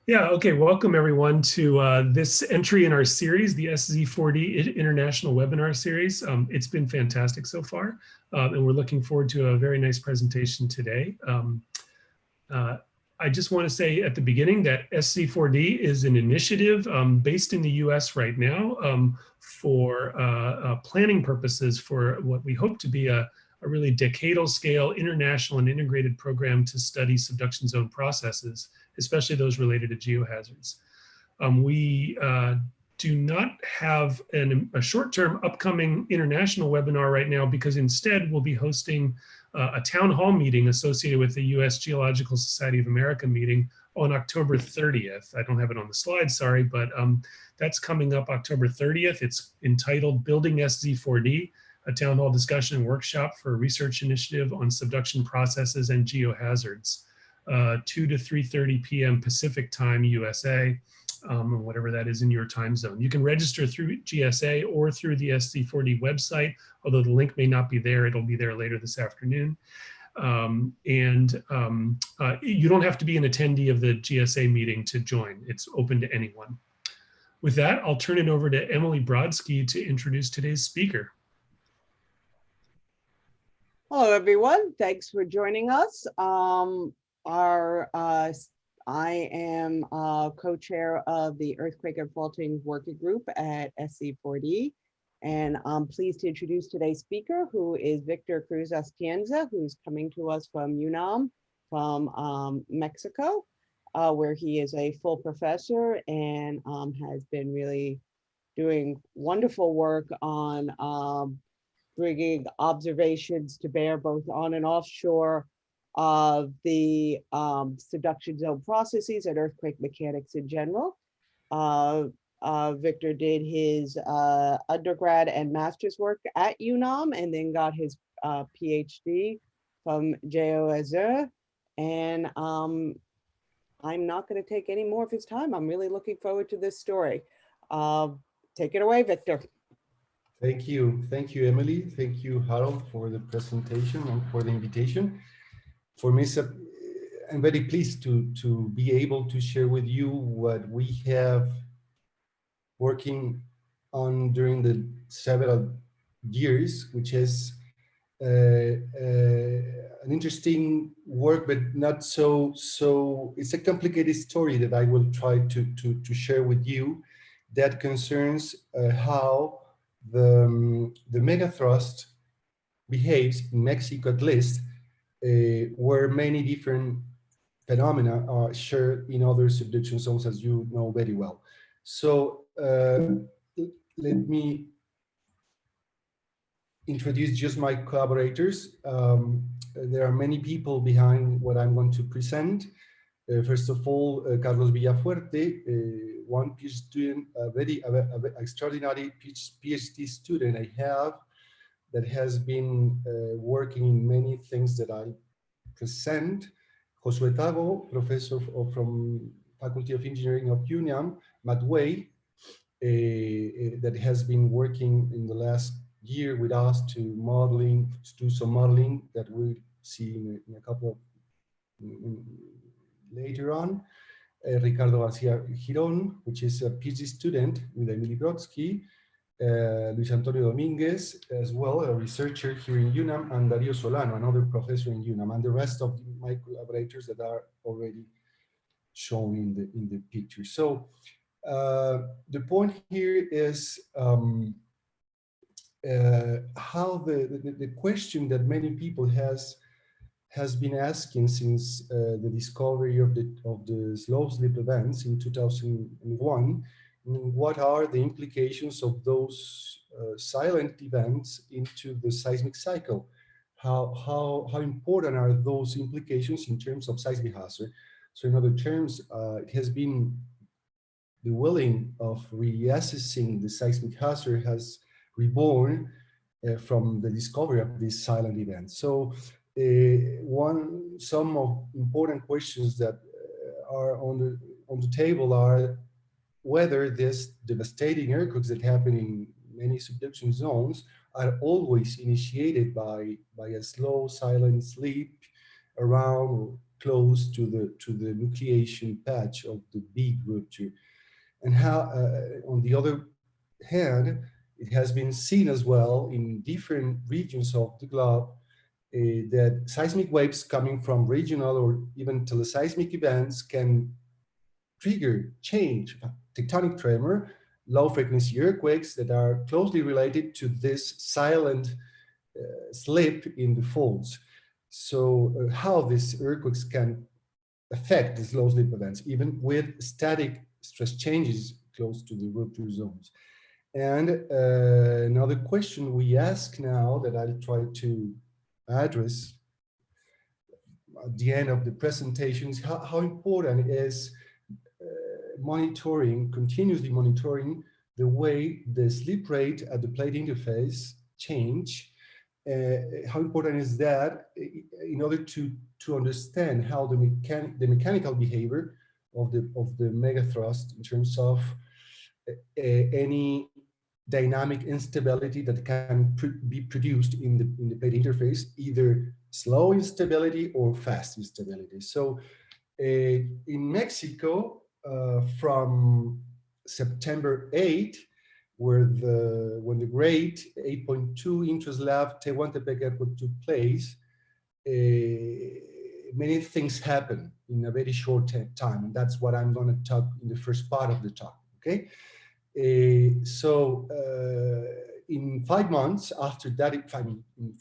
Yeah, okay. Welcome everyone to this entry in our series, the SZ4D International Webinar Series. It's been fantastic so far, and we're looking forward to a very nice presentation today. Uh, I just want to say at the beginning that SZ4D is an initiative based in the US right now for planning purposes for what we hope to be a really decadal scale international and integrated program to study subduction zone processes, especially those related to geohazards. We do not have a short-term upcoming international webinar right now because instead we'll be hosting a town hall meeting associated with the US Geological Society of America meeting on October 30th. I don't have it on the slide, sorry, but that's coming up October 30th. It's entitled Building SZ4D, a town hall discussion and workshop for a research initiative on subduction processes and geohazards, 2 to 3:30 p.m. Pacific time, USA, whatever that is in your time zone. You can register through GSA or through the SZ4D website, although the link may not be there. It'll be there later this afternoon. You don't have to be an attendee of the GSA meeting to join. It's open to anyone. With that, I'll turn it over to Emily Brodsky to introduce today's speaker. Hello, everyone. Thanks for joining us. I am co-chair of the Earthquake and Faulting Working Group at SZ4D, and I'm pleased to introduce today's speaker, who is Victor Cruz-Atienza, who's coming to us from UNAM, from Mexico, where he is a full professor and has been really doing wonderful work on bringing observations to bear both on and offshore of the subduction zone processes and earthquake mechanics in general. Victor did his undergrad and master's work at UNAM and then got his PhD from JOSE. And I'm not going to take any more of his time. I'm really looking forward to this story. Take it away, Victor. Thank you, Emily. Thank you, Harold, for the presentation and for the invitation. For me, I'm very pleased to be able to share with you what we have working on during the several years, which is an interesting work, but not so. It's a complicated story that I will try to share with you that concerns how the megathrust behaves in Mexico, at least, where many different phenomena are shared in other subduction zones, as you know very well. So let me introduce just my collaborators. There are many people behind what I'm going to present. First of all, Carlos Villafuerte, one PhD student, a very extraordinary PhD student I have that has been working in many things that I present. Josué Tavo, professor from Faculty of Engineering of UNAM, Matt Way, that has been working in the last year with us to do some modeling that we'll see in a couple of later on. Ricardo Garcia Giron, which is a PhD student with Emily Brodsky, Luis Antonio Dominguez, as well, a researcher here in UNAM, and Dario Solano, another professor in UNAM, and the rest of my collaborators that are already shown in the picture. So the point here is how the question that many people has been asking since the discovery of the slow slip events in 2001. What are the implications of those silent events into the seismic cycle? How important are those implications in terms of seismic hazard? So in other terms, it has been the willing of reassessing the seismic hazard has reborn from the discovery of these silent events. So some of important questions that are on the table are whether these devastating earthquakes that happen in many subduction zones are always initiated by a slow silent slip around close to the nucleation patch of the big rupture. And how, on the other hand, it has been seen as well in different regions of the globe that seismic waves coming from regional or even teleseismic events can trigger change, tectonic tremor, low frequency earthquakes that are closely related to this silent slip in the faults. So how these earthquakes can affect these low slip events, even with static stress changes close to the rupture zones. And another question we ask now that I'll try to address at the end of the presentation is how important is continuously monitoring the way the slip rate at the plate interface change. How important is that in order to understand how the mechanical behavior of the megathrust in terms of any dynamic instability that can be produced in the plate interface, either slow instability or fast instability. So in Mexico, from September 8, when the great 8.2 intraslab Tehuantepec earthquake took place, many things happen in a very short time, and that's what I'm going to talk in the first part of the talk. Okay, so in 5 months after that, in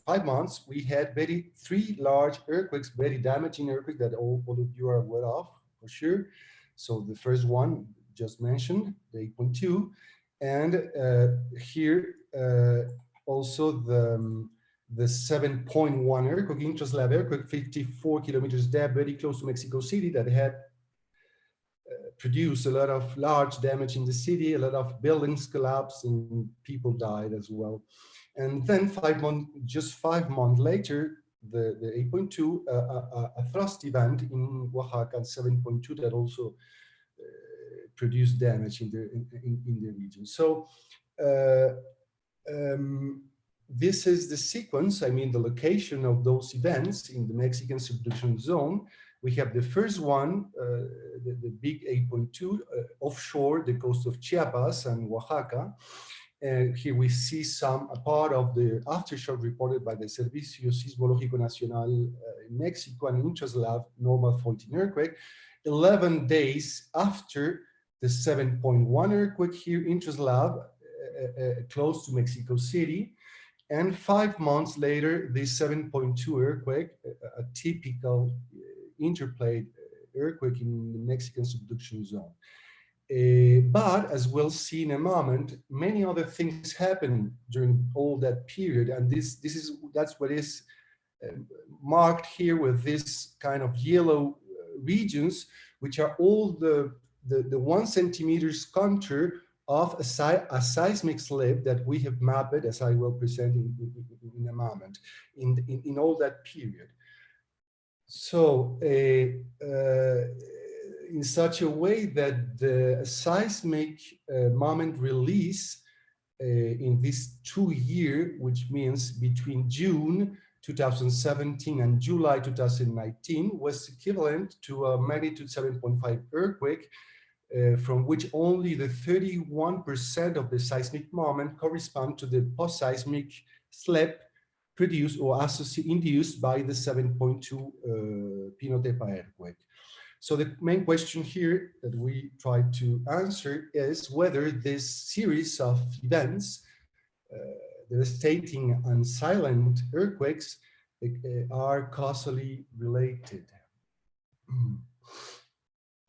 5 months, we had three large earthquakes, very damaging earthquakes that all of you are aware of for sure. So the first one just mentioned, the 8.2, and here also the 7.1 earthquake, intraslab earthquake, 54 kilometers depth, very close to Mexico City, that had produced a lot of large damage in the city, a lot of buildings collapsed and people died as well. And then just 5 months later, the 8.2, a thrust event in Oaxaca, 7.2, that also produced damage in the region. So this is the sequence, I mean the location of those events in the Mexican subduction zone. We have the first one, the big 8.2, offshore the coast of Chiapas and Oaxaca. And here we see a part of the aftershock reported by the Servicio Sismológico Nacional in Mexico, and intraslab normal faulting earthquake. 11 days after the 7.1 earthquake here intraslab, close to Mexico City. And 5 months later, the 7.2 earthquake, a typical interplate earthquake in the Mexican subduction zone. But as we'll see in a moment, many other things happen during all that period, and that's what is marked here with this kind of yellow regions, which are all the 1 centimeters contour of a seismic slip that we have mapped, as I will present in a moment, in all that period. So in such a way that the seismic moment release in this 2 year, which means between June 2017 and July 2019, was equivalent to a magnitude 7.5 earthquake, from which only the 31% of the seismic moment correspond to the post-seismic slip produced or induced by the 7.2 Pinotepa earthquake. So the main question here that we try to answer is whether this series of events, devastating and silent earthquakes, are causally related.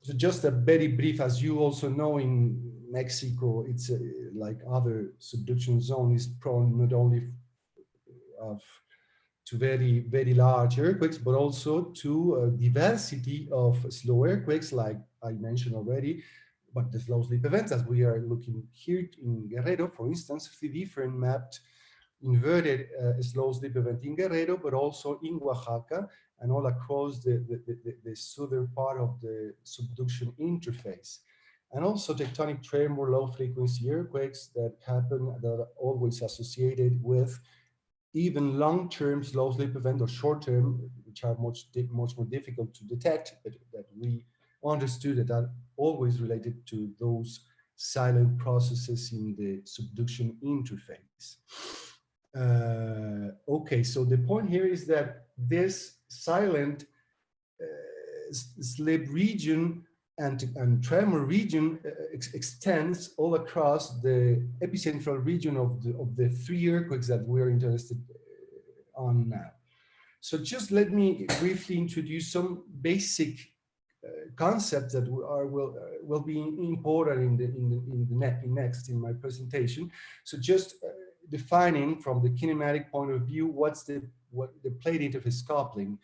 So just a very brief, as you also know, in Mexico, it's like other subduction zone is prone not only to very, very large earthquakes, but also to a diversity of slow earthquakes, like I mentioned already, but the slow slip events, as we are looking here in Guerrero, for instance, 3 different mapped inverted slow slip event in Guerrero, but also in Oaxaca and all across the southern part of the subduction interface. And also tectonic tremor, low frequency earthquakes that happen, that are always associated with even long-term slow slip event or short-term which are much more difficult to detect, but that we understood that are always related to those silent processes in the subduction interface. Okay, so the point here is that this silent slip region and tremor region extends all across the epicentral region of the three earthquakes that we're interested on now. So just let me briefly introduce some basic concepts that will be important in my presentation. So just defining from the kinematic point of view what the plate interface coupling.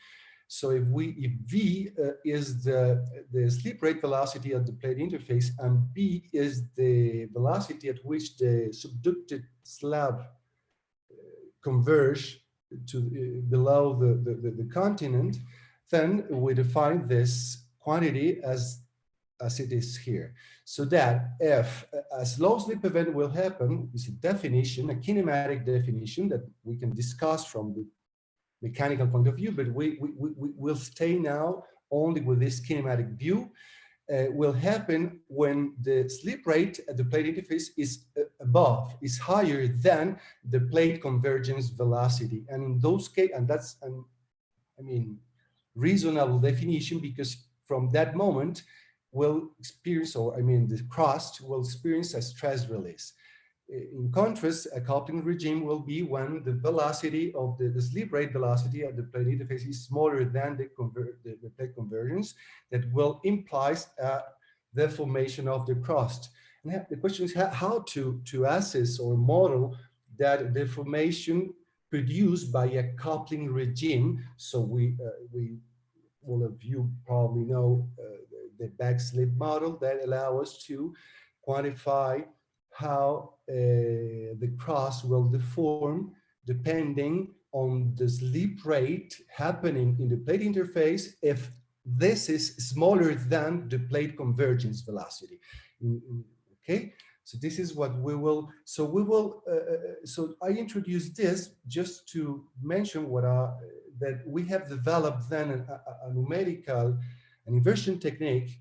So if V is the slip rate velocity at the plate interface and B is the velocity at which the subducted slab converge to below the continent, then we define this quantity as it is here. So that if a slow slip event will happen, is a definition, a kinematic definition that we can discuss from the mechanical point of view, but we will stay now only with this kinematic view. Will happen when the slip rate at the plate interface is is higher than the plate convergence velocity. And in those cases, and that's I mean, reasonable definition, because from that moment we'll experience, or I mean, the crust will experience a stress release. In contrast, a coupling regime will be when the velocity of the slip rate velocity at the plate interface is smaller than the plate convergence. That will imply the formation of the crust. And the question is how to assess or model that deformation produced by a coupling regime. So all of you probably know the back slip model that allow us to quantify how the crust will deform depending on the slip rate happening in the plate interface if this is smaller than the plate convergence velocity. Okay, so this is what we will, so I introduced this just to mention that we have developed then a numerical, an inversion technique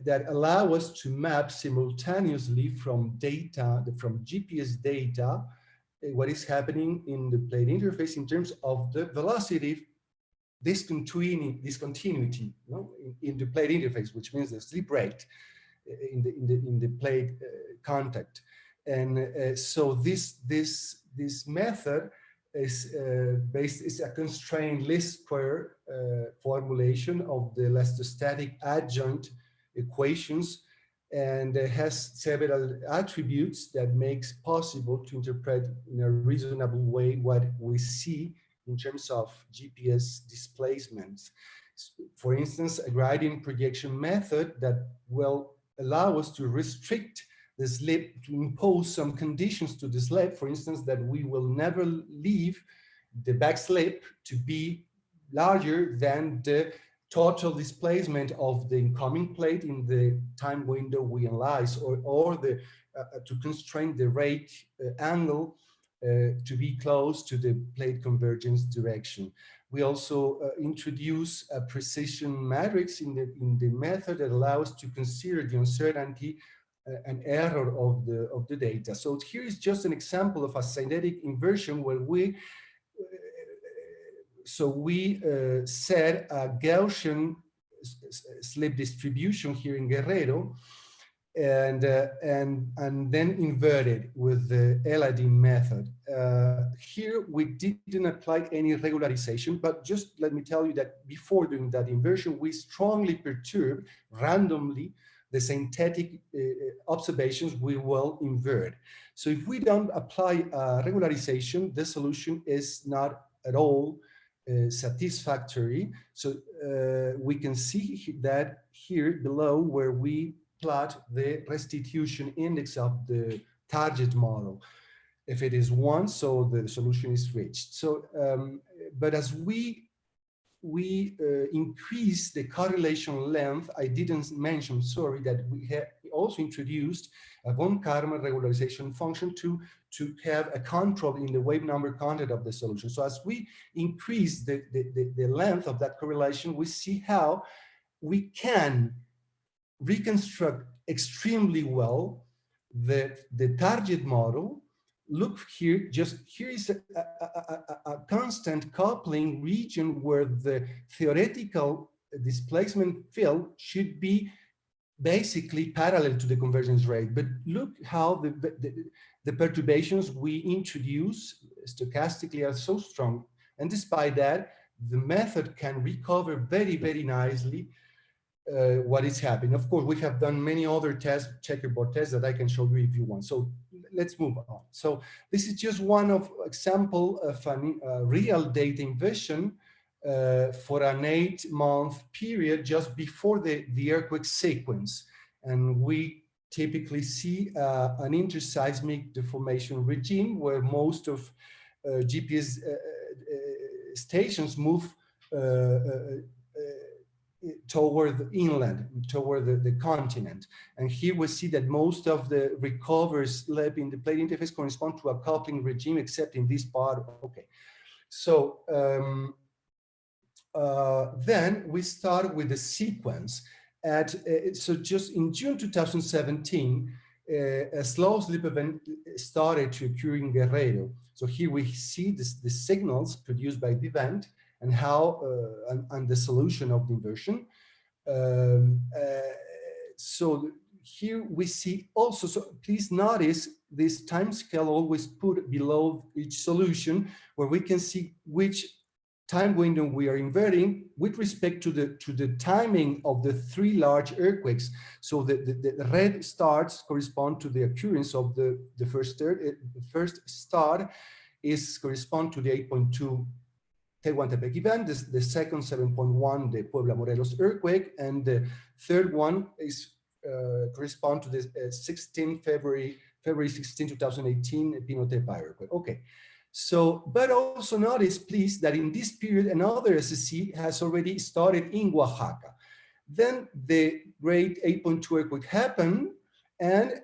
that allow us to map simultaneously from GPS data, what is happening in the plate interface in terms of the velocity discontinuity, in the plate interface, which means the slip rate in the plate contact. And so this method is a constrained least square formulation of the electrostatic adjunct equations, and has several attributes that makes possible to interpret in a reasonable way what we see in terms of GPS displacements. For instance, a gradient projection method that will allow us to restrict the slip, to impose some conditions to the slip, for instance, that we will never leave the back slip to be larger than the total displacement of the incoming plate in the time window we analyze, or to constrain the rate angle to be close to the plate convergence direction. We also introduce a precision matrix in the method that allows to consider the uncertainty and error of the data. So here is just an example of a synthetic inversion where we set a Gaussian slip distribution here in Guerrero, and then inverted with the LID method. Here we didn't apply any regularization, but just let me tell you that before doing that inversion, we strongly perturb randomly the synthetic observations we will invert. So if we don't apply regularization, the solution is not at all satisfactory. So we can see that here below, where we plot the restitution index of the target model. If it is 1, so the solution is reached. So, but as we increase the correlation length, I didn't mention, sorry, that we also introduced a von Karman regularization function to have a control in the wave number content of the solution. So as we increase the length of that correlation, we see how we can reconstruct extremely well the target model. Look here, just here is a constant coupling region where the theoretical displacement field should be basically parallel to the convergence rate. But look how the perturbations we introduce stochastically are so strong. And despite that, the method can recover very, very nicely what is happening. Of course, we have done many other tests, checkerboard tests that I can show you if you want. So let's move on. So this is just one of example of a real data inversion for an 8-month period just before the earthquake sequence. And we typically see an interseismic deformation regime where most of GPS stations move toward inland, toward the continent. And here we see that most of the recovers left in the plate interface correspond to a coupling regime, except in this part. Okay. So then we start with the sequence. So just in June 2017, a slow slip event started to occur in Guerrero. So here we see the signals produced by the event and how and the solution of the inversion. So here we see also, so please notice this time scale always put below each solution, where we can see which time window we are inverting with respect to the timing of the 3 large earthquakes. So the red stars correspond to the occurrence of the first star is correspond to the 8.2 Tehuantepec event, the second 7.1, the Puebla Morelos earthquake, and the third one is correspond to the February 16, 2018 Pinotepa earthquake. Okay. So, but also notice, please, that in this period, another SSC has already started in Oaxaca. Then the great 8.2 earthquake happened, and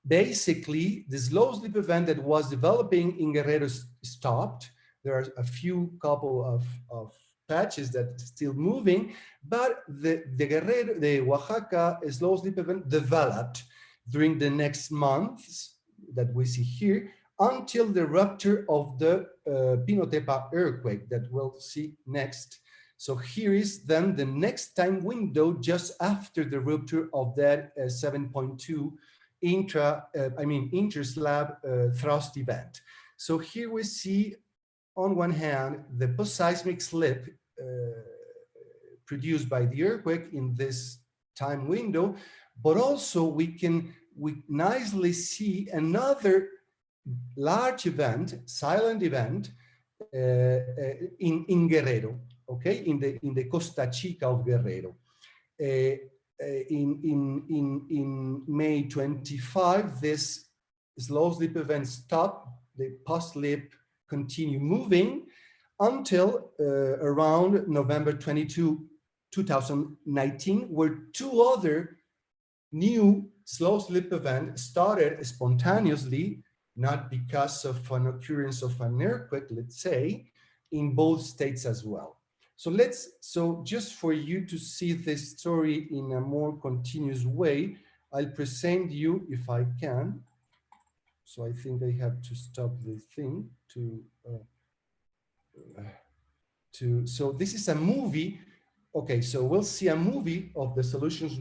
basically the slow slip event that was developing in Guerrero stopped. There are a few couple of patches that are still moving, but the Oaxaca slow slip event developed during the next months that we see here, until the rupture of the Pinotepa earthquake that we'll see next. So here is then the next time window just after the rupture of that 7.2 interslab thrust event. So here we see on one hand the post-seismic slip produced by the earthquake in this time window, but also we nicely see another large event, silent event in Guerrero, okay, in the Costa Chica of Guerrero. In May 25, this slow slip event stopped, the post-slip continue moving until around November 22, 2019, where 2 other new slow slip events started spontaneously, not because of an occurrence of an earthquake, let's say, in both states as well. So just for you to see this story in a more continuous way, I'll present you, if I can. So I think I have to stop the thing so this is a movie. Okay, so we'll see a movie of the solutions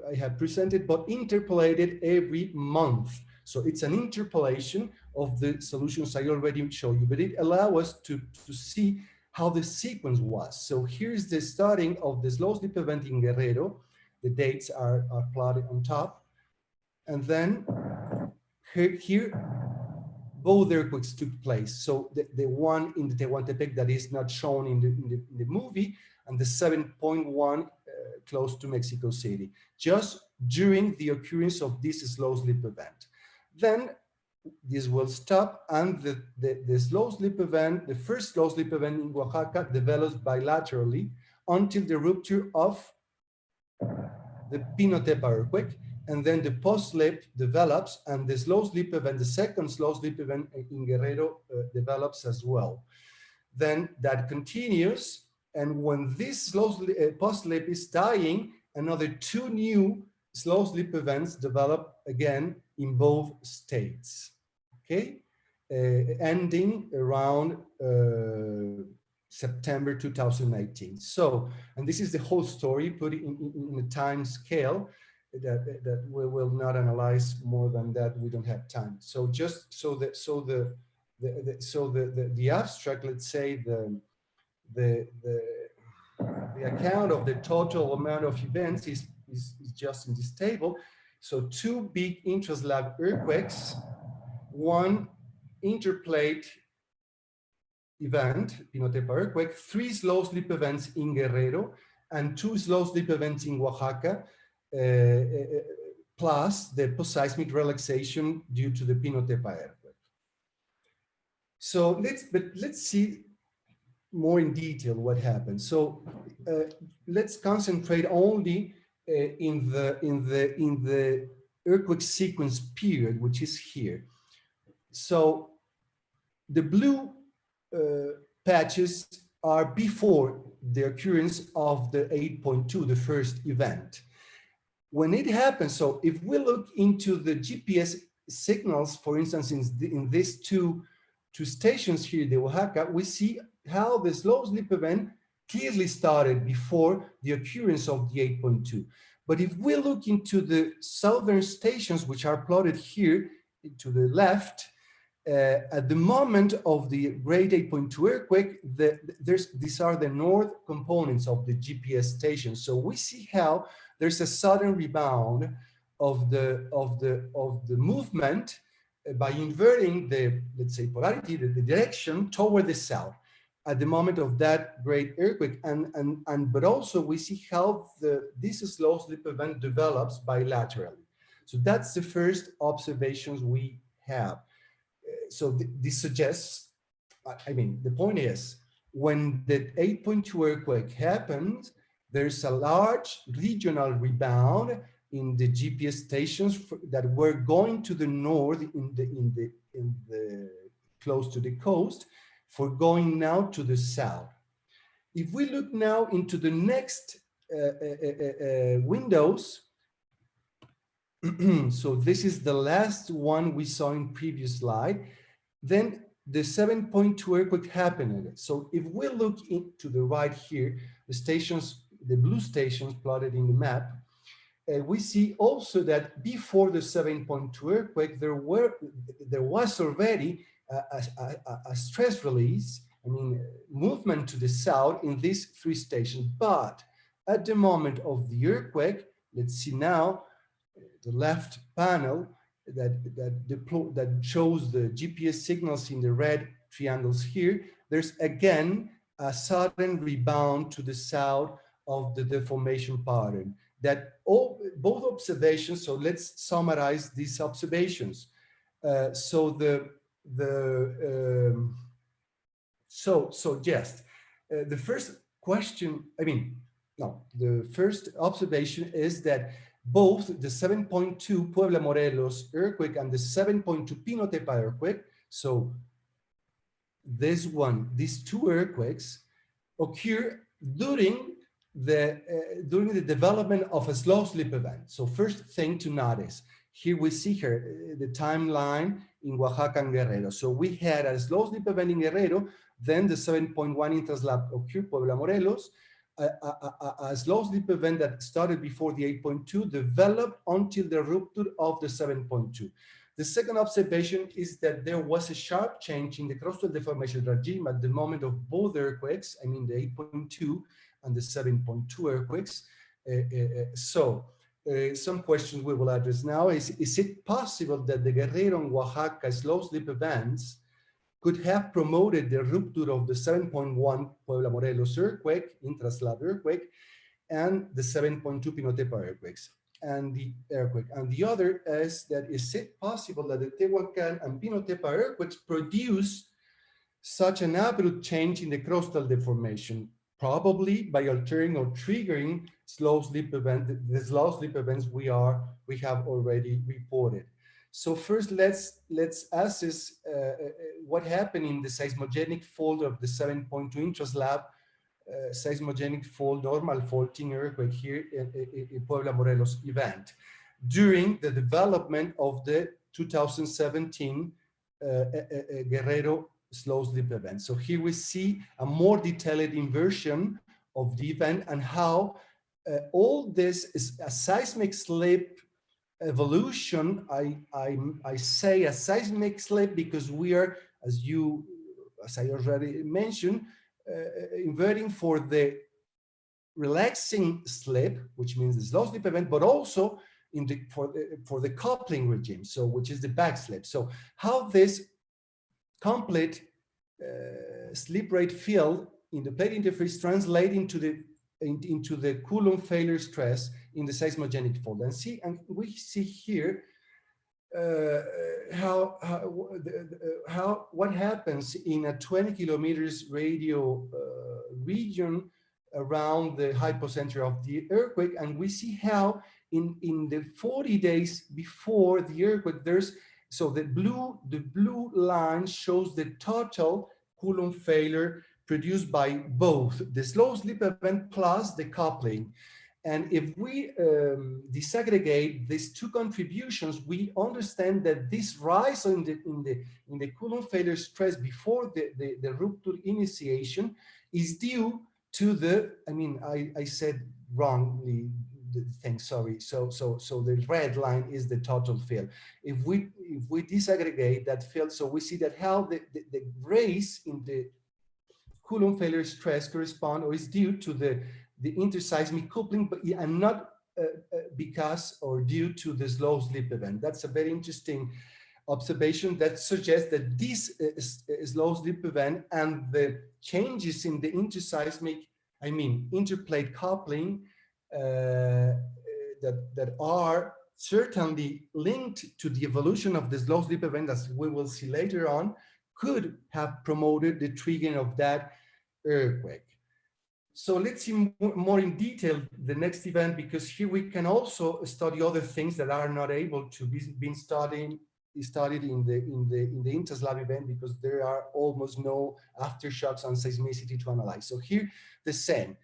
I have presented, but interpolated every month. So it's an interpolation of the solutions I already showed you, but it allows us to see how the sequence was. So here's the starting of the slow slip event in Guerrero. The dates are plotted on top. And then here both earthquakes took place. So the one in the Tehuantepec that is not shown in the movie, and the 7.1 close to Mexico City, just during the occurrence of this slow slip event. Then this will stop, and the slow slip event, the first slow slip event in Oaxaca, develops bilaterally until the rupture of the Pinotepa earthquake. and then the post-slip develops, and the slow slip event, the second slow slip event in Guerrero develops as well. Then that continues, and when this post-slip is dying, another 2 new slow slip events develop again in both states, okay? Ending around September 2019. So, and this is the whole story put in a time scale that we will not analyze more than that. We don't have time. So just so that the abstract, let's say the account of the total amount of events is just in this table. So 2 big intraslab earthquakes, 1 interplate event, Pinotepa earthquake, 3 slow slip events in Guerrero, and 2 slow slip events in Oaxaca, plus the post-seismic relaxation due to the Pinotepa earthquake. So let's see more in detail what happened. So let's concentrate only in the earthquake sequence period, which is here. So the blue patches are before the occurrence of the 8.2, the first event. When it happens, so if we look into the GPS signals, for instance, in these two stations here, the Oaxaca, we see how the slow slip event clearly started before the occurrence of the 8.2. But if we look into the southern stations, which are plotted here to the left, at the moment of the grade 8.2 earthquake, these are the north components of the GPS station. So we see how there's a sudden rebound of the movement by inverting the, let's say, polarity, the direction toward the south at the moment of that great earthquake. But also we see how this slow slip event develops bilaterally. So that's the first observations we have. So this suggests, I mean, the point is, when the 8.2 earthquake happens, there's a large regional rebound in the GPS stations that were going to the north in the close to the coast, for going now to the south. If we look now into the next windows, so this is the last one we saw in previous slide, then the 7.2 earthquake happened. So if we look into the right here, the stations, the blue stations plotted in the map, we see also that before the 7.2 earthquake, there was already a stress release, I mean, movement to the south in these 3 stations. But at the moment of the earthquake, let's see now, the left panel that shows the GPS signals in the red triangles here, there's again a sudden rebound to the south of the deformation pattern. Both observations, so let's summarize these observations. So the first question, the first observation is that both the 7.2 Puebla Morelos earthquake and the 7.2 Pinotepa earthquake, so these 2 earthquakes occur during the development of a slow slip event. So first thing to notice, here we see here the timeline in Oaxaca and Guerrero. So we had a slow slip event in Guerrero, then the 7.1 intraslab occurred Puebla Morelos, a slow slip event that started before the 8.2 developed until the rupture of the 7.2. The second observation is that there was a sharp change in the crustal deformation regime at the moment of both earthquakes, I mean the 8.2 and the 7.2 earthquakes. Some questions we will address now is it possible that the Guerrero and Oaxaca slow slip events could have promoted the rupture of the 7.1 Puebla Morelos earthquake, intraslab earthquake, and the 7.2 Pinotepa earthquakes, and the earthquake. And the other is that is it possible that the Tehuacan and Pinotepa earthquakes produce such an abrupt change in the crustal deformation probably by altering or triggering slow slip event, the slow slip events we have already reported. So first, let's assess what happened in the seismogenic fault of the 7.2 intraslab seismogenic fault, normal faulting earthquake here in Puebla Morelos event during the development of the 2017 Guerrero slow slip event. So here we see a more detailed inversion of the event and how all this is a seismic slip evolution. I say a seismic slip because we are, as I already mentioned, inverting for the relaxing slip, which means the slow slip event, but also for the coupling regime, so which is the back slip. So how this complete slip rate field in the plate interface translate into the Coulomb failure stress in the seismogenic fault. And we see here what happens in a 20 kilometers radio region around the hypocenter of the earthquake, and we see how in the 40 days before the earthquake, so the blue line shows the total Coulomb failure produced by both the slow slip event plus the coupling. And if we disaggregate these two contributions, we understand that this rise in the Coulomb failure stress before the rupture initiation is due to the, I said wrongly the thing, sorry. So the red line is the total field. If we disaggregate that field, so we see that how the raise in the Coulomb failure stress correspond or is due to the interseismic coupling, but and not because or due to the slow slip event. That's a very interesting observation that suggests that this slow slip event and the changes in the interseismic, interplate coupling that are certainly linked to the evolution of the slow slip event, as we will see later on, could have promoted the triggering of that earthquake. So let's see more in detail the next event, because here we can also study other things that are not able to be studied in the interslab event, because there are almost no aftershocks on seismicity to analyze. So here the same,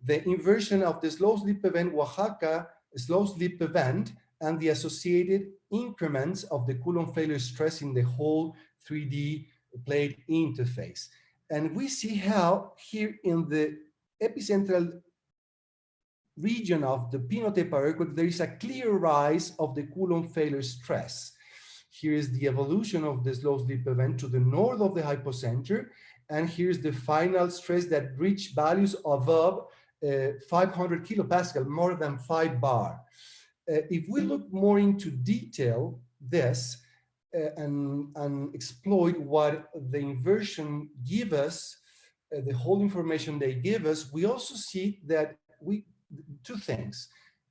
the inversion of the slow slip event, Oaxaca slow slip event, and the associated increments of the Coulomb failure stress in the whole 3D plate interface. And we see how here in the epicentral region of the Pinotepa earthquake, there is a clear rise of the Coulomb failure stress. Here is the evolution of the slow slip event to the north of the hypocenter, and here's the final stress that reached values above 500 kilopascal, more than 5 bar. If we look more into detail this and exploit what the inversion give us, the whole information they give us, we also see that two things.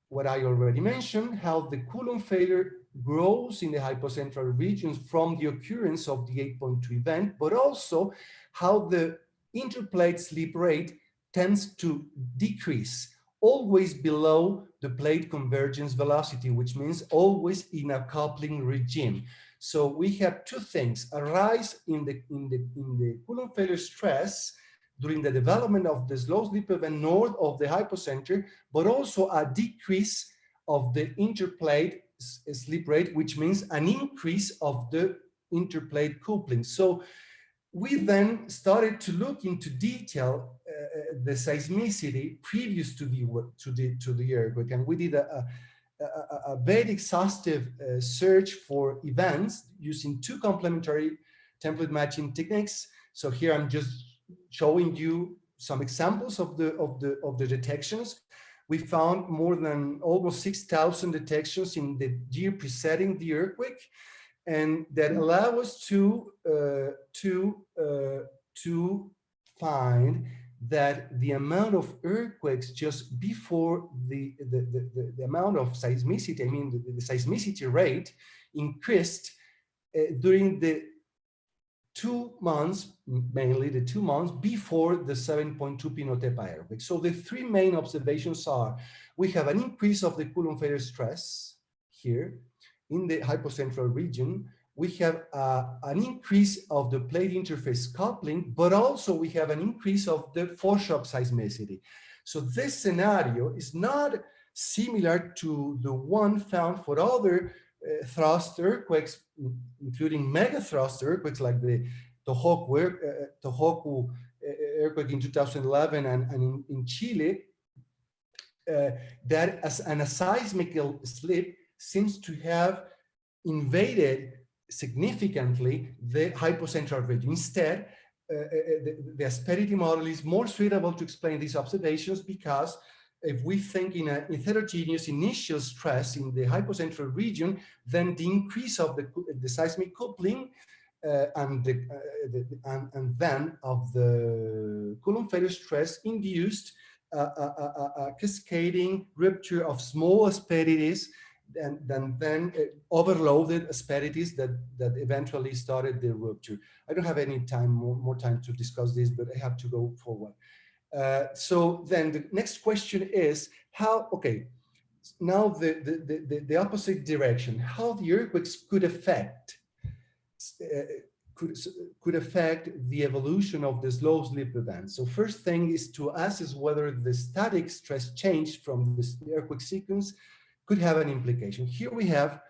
What I already mentioned, how the Coulomb failure grows in the hypocentral regions from the occurrence of the 8.2 event, but also how the interplate slip rate tends to decrease, always below the plate convergence velocity, which means always in a coupling regime. So we have two things: a rise in the Coulomb failure stress during the development of the slow slip event north of the hypocenter, but also a decrease of the interplate slip rate, which means an increase of the interplate coupling. So we then started to look into detail the seismicity previous to the earthquake, and we did a very exhaustive search for events using two complementary template matching techniques. So here I'm just showing you some examples of the detections. We found more than almost 6,000 detections in the year preceding the earthquake, and that allow us to find that the amount of earthquakes just before the amount of seismicity, the seismicity rate increased during the 2 months, mainly the 2 months before the 7.2 Pinotepa earthquake. So the three main observations are, we have an increase of the Coulomb failure stress here in the hypocentral region. We have an increase of the plate interface coupling, but also we have an increase of the foreshock seismicity. So this scenario is not similar to the one found for other thrust earthquakes, including megathrust earthquakes like the Tohoku earthquake in 2011 and in Chile, that as a seismical slip seems to have invaded significantly the hypocentral region. Instead, the asperity model is more suitable to explain these observations, because if we think in a heterogeneous initial stress in the hypocentral region, then the increase of the seismic coupling and then of the Coulomb failure stress induced a cascading rupture of small asperities and then overloaded asperities that eventually started the rupture. I don't have any time, more time to discuss this, but I have to go forward. So then the next question is how, okay, now the opposite direction, how the earthquakes could affect the evolution of the slow slip event. So first thing is to assess whether the static stress change from the earthquake sequence could have an implication. Here we have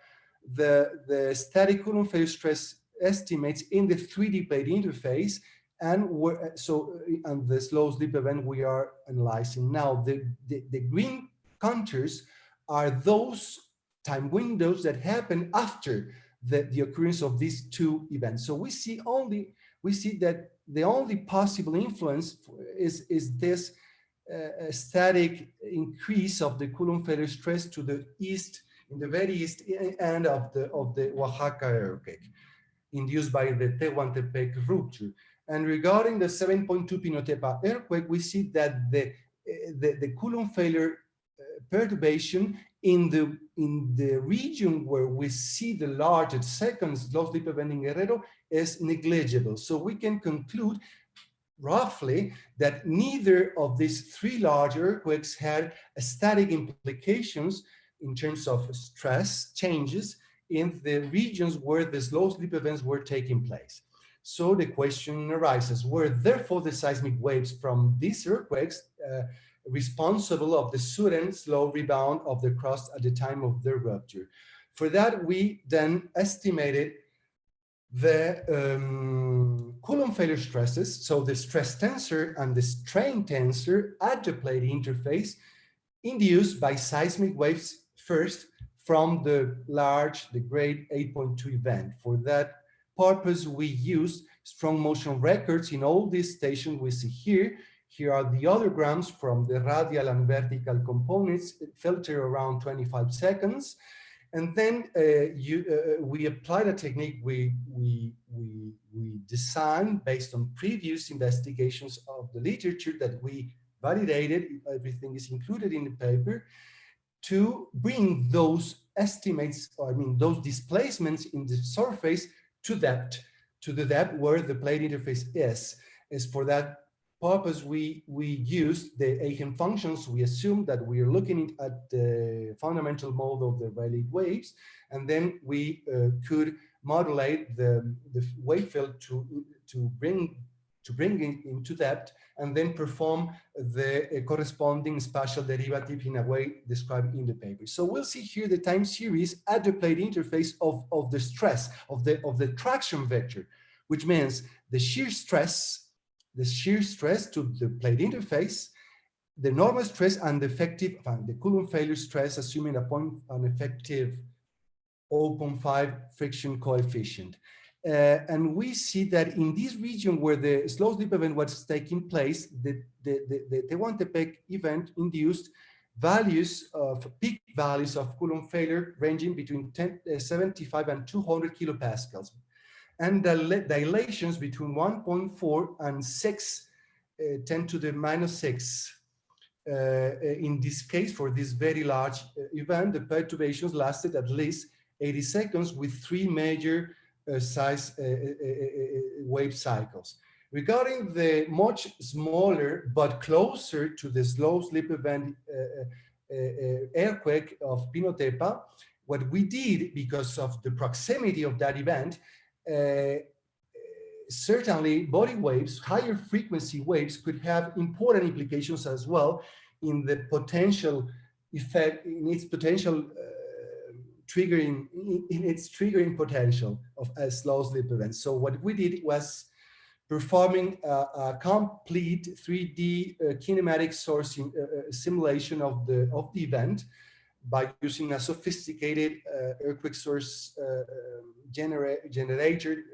the static Coulomb failure stress estimates in the 3D plate interface, and the slow slip event we are analyzing now. The green contours are those time windows that happen after the occurrence of these two events. So we see that the only possible influence is this static increase of the Coulomb failure stress to the east, in the very east end of the Oaxaca earthquake, induced by the Tehuantepec rupture. And regarding the 7.2 Pinotepa earthquake, we see that the Coulomb failure perturbation in the region where we see the largest second slow slip event in Guerrero is negligible. So we can conclude roughly that neither of these three large earthquakes had static implications in terms of stress changes in the regions where the slow slip events were taking place. So the question arises, were therefore the seismic waves from these earthquakes responsible of the sudden slow rebound of the crust at the time of their rupture? For that, we then estimated the Coulomb failure stresses, so the stress tensor and the strain tensor at the plate interface, induced by seismic waves first from the grade 8.2 event. For that purpose, we used strong motion records in all these stations we see here. Here are the audiograms from the radial and vertical components, filtered around 25 seconds. And then we applied a technique we designed based on previous investigations of the literature that we validated. Everything is included in the paper, to bring those estimates, or I mean those displacements in the surface to the depth where the plate interface is. As for that purpose, we use the eigenfunctions. We assume that we are looking at the fundamental mode of the Rayleigh waves, and then we could modulate the wave field to bring it into depth, and then perform the corresponding spatial derivative in a way described in the paper. So we'll see here the time series at the plate interface of the stress of the traction vector, which means the shear stress to the plate interface, the normal stress, and the Coulomb failure stress, assuming an effective 0.5 friction coefficient. And we see that in this region where the slow slip event was taking place, the Tehuantepec event induced peak values of Coulomb failure ranging between 75 and 200 kilopascals, and dilations between 1.4 and 6, 10 to the minus 6. In this case, for this very large event, the perturbations lasted at least 80 seconds with three major wave cycles. Regarding the much smaller but closer to the slow slip event earthquake of Pinotepa, what we did, because of the proximity of that event, certainly body waves, higher frequency waves, could have important implications as well in the potential effect, in its potential triggering, in its triggering potential of a slow slip event. So what we did was performing a complete 3D kinematic source simulation of the event by using a sophisticated earthquake source generator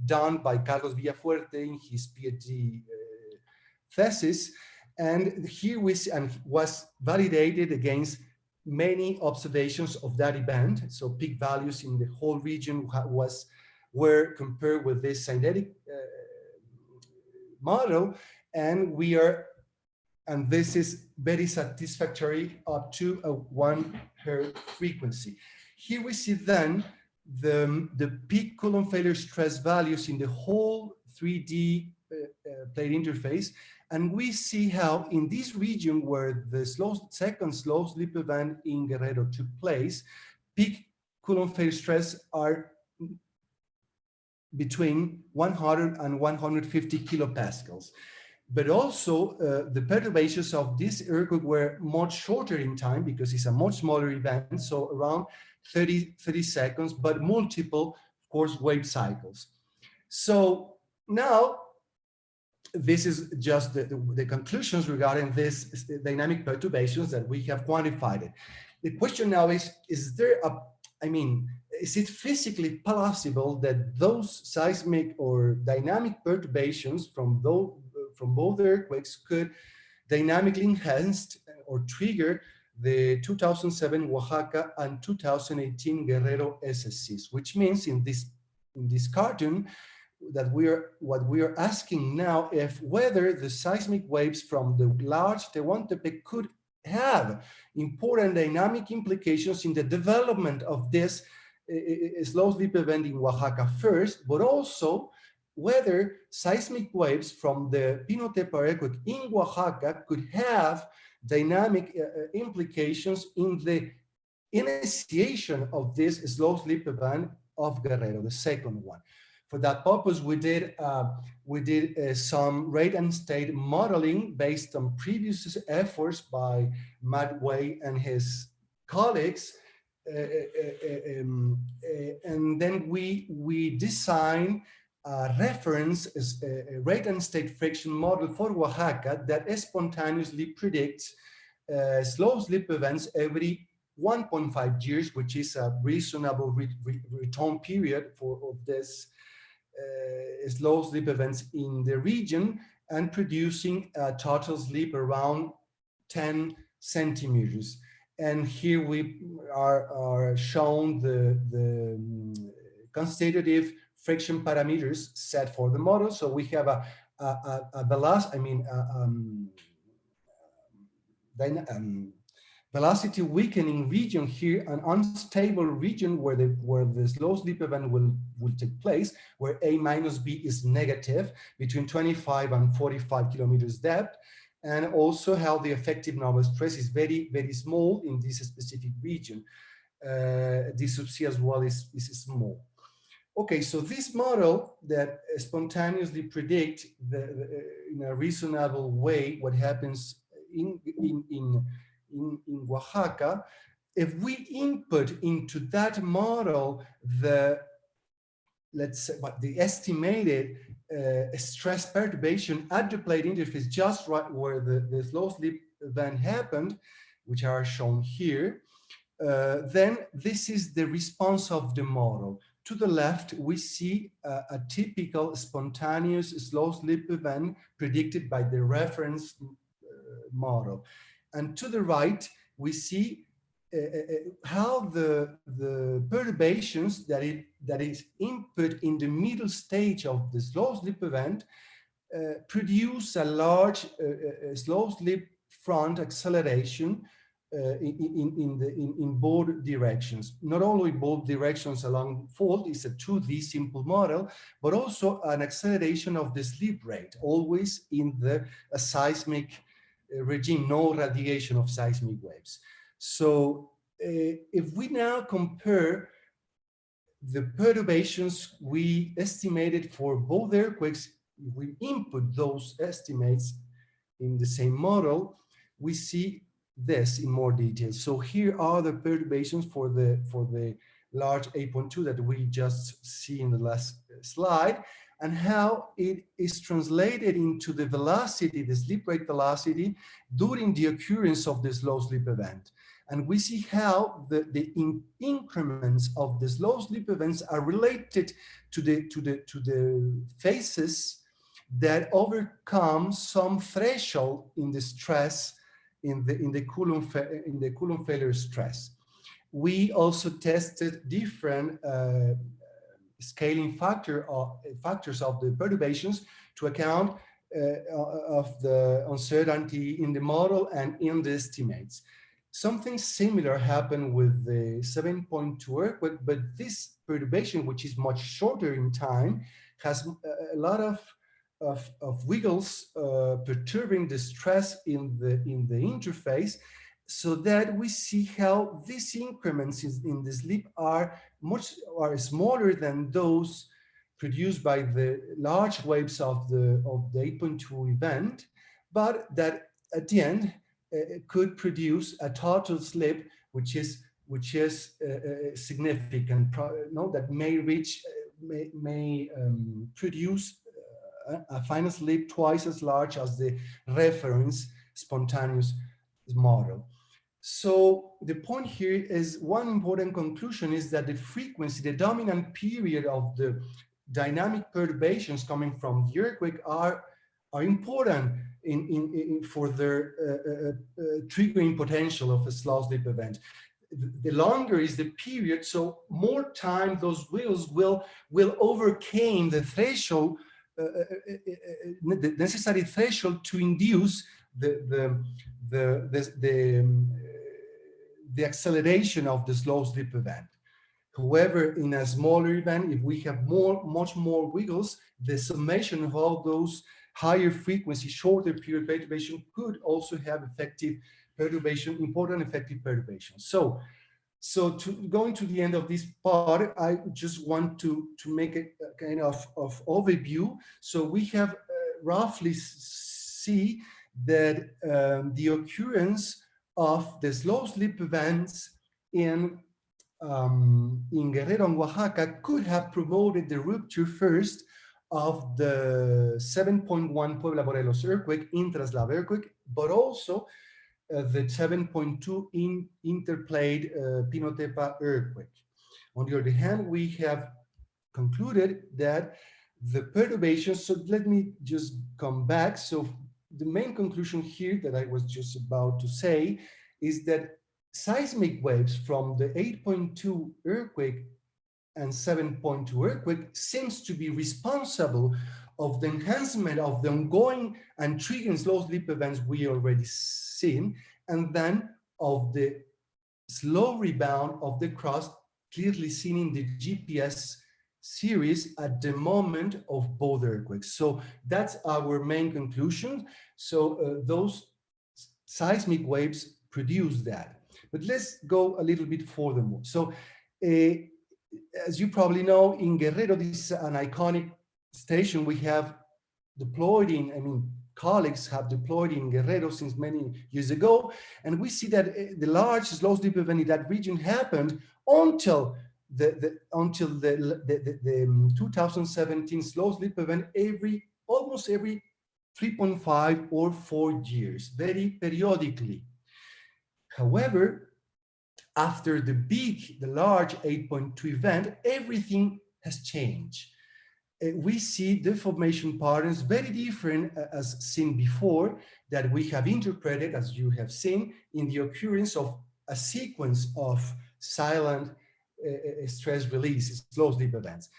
done by Carlos Villafuerte in his PhD thesis. And here was validated against many observations of that event. So peak values in the whole region were compared with this synthetic model, and this is very satisfactory up to a 1 Hz frequency. Here we see then the peak Coulomb failure stress values in the whole 3D plate interface, and we see how in this region where the second slow slip event in Guerrero took place, peak Coulomb failure stress are between 100 and 150 kilopascals. But also the perturbations of this earthquake were much shorter in time because it's a much smaller event, so around 30 seconds, but multiple, of course, wave cycles. So now, this is just the conclusions regarding this dynamic perturbations that we have quantified it. The question now is there is it physically possible that those seismic or dynamic perturbations from both earthquakes could dynamically enhance or trigger the 2007 Oaxaca and 2018 Guerrero SSCs, which means in this cartoon that what we are asking now if whether the seismic waves from the large Tehuantepec could have important dynamic implications in the development of this slow slip event in Oaxaca first, but also whether seismic waves from the Pinotepa earthquake in Oaxaca could have dynamic implications in the initiation of this slow slip event of Guerrero, the second one. For that purpose, we did some rate and state modeling based on previous efforts by Matt Way and his colleagues. And then we designed a reference rate and state friction model for Oaxaca that spontaneously predicts slow slip events every 1.5 years, which is a reasonable return period of this slow slip events in the region, and producing a total slip around 10 centimeters. And here we are shown the constitutive friction parameters set for the model. So we have a velocity weakening region here, an unstable region where the slow slip event will take place, where A minus B is negative between 25 and 45 kilometers depth, and also how the effective normal stress is very, very small in this specific region. This sub C as well is small. Okay, so this model that spontaneously predict in a reasonable way what happens in Oaxaca, if we input into that model let's say the estimated stress perturbation at the plate interface just right where the slow slip event happened, which are shown here, then this is the response of the model. To the left, we see a typical spontaneous slow slip event predicted by the reference model. And to the right, we see how the perturbations that is input in the middle stage of the slow slip event produce a large slow slip front acceleration in both directions. Not only both directions along fault is a 2D simple model, but also an acceleration of the sleep rate, always in the seismic regime, no radiation of seismic waves. So if we now compare the perturbations we estimated for both earthquakes, if we input those estimates in the same model, we see this in more detail. So here are the perturbations for the large 8.2 that we just see in the last slide, and how it is translated into the velocity, the sleep rate velocity, during the occurrence of the slow sleep event. And we see how the increments of the slow sleep events are related to the phases that overcome some threshold in the stress, in the Coulomb failure stress. We also tested different scaling factors of the perturbations to account of the uncertainty in the model and in the estimates. Something similar happened with the 7.2 earthquake, but this perturbation, which is much shorter in time, has a lot of wiggles perturbing the stress in the interface, so that we see how these increments in the sleep are smaller than those produced by the large waves of the 8.2 event, but that at the end could produce a total sleep which is significant, that may reach produce a final sleep twice as large as the reference spontaneous model. So the point here is, one important conclusion is that the frequency, the dominant period of the dynamic perturbations coming from the earthquake are important for their triggering potential of a slow sleep event. The longer is the period, so more time those wheels will overcome the threshold, the necessary threshold to induce the acceleration of the slow sleep event. However, in a smaller event, if we have much more wiggles, the summation of all those higher frequency, shorter period perturbation could also have effective perturbation, important effective perturbation. So going to the end of this part, I just want to make a kind of overview. So we have roughly see that the occurrence of the slow sleep events in Guerrero and Oaxaca could have promoted the rupture first of the 7.1 Puebla Morelos earthquake, Intraslav earthquake, but also the 7.2 interplate Pinotepa earthquake. On the other hand, we have concluded that the perturbations, so let me just come back. So the main conclusion here that I was just about to say is that seismic waves from the 8.2 earthquake and 7.2 earthquake seems to be responsible of the enhancement of the ongoing and triggering slow sleep events we already seen, and then of the slow rebound of the crust clearly seen in the GPS series at the moment of both earthquakes. So that's our main conclusion. So those seismic waves produce that. But let's go a little bit furthermore. So as you probably know, in Guerrero, this is an iconic station we have deployed in, colleagues have deployed in Guerrero since many years ago. And we see that the large slow sleep event in that region happened until the 2017 slow sleep event almost every 3.5 or 4 years, very periodically. However, after the large 8.2 event, everything has changed. We see the formation patterns very different as seen before, that we have interpreted, as you have seen, in the occurrence of a sequence of silent stress release, slow sleep events.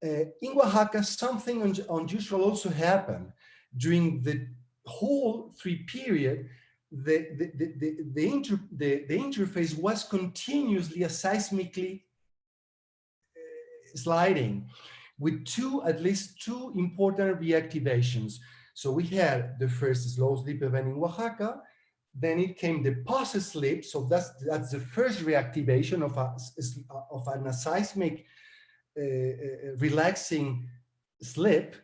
In Oaxaca, something unusual also happened. During the whole 3 period, the interface was continuously seismically sliding with at least two important reactivations. So we had the first slow slip event in Oaxaca, then it came the post-slip. So that's the first reactivation of an seismic relaxing slip.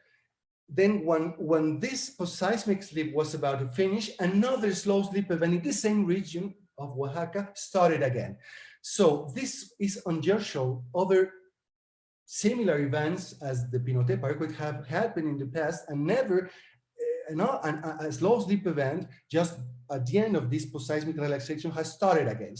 Then when this post-seismic slip was about to finish, another slow slip event in the same region of Oaxaca started again. So this is unusual. Other similar events as the Pinotepa earthquake have happened in the past, and never a slow slip event just at the end of this post-seismic relaxation has started again.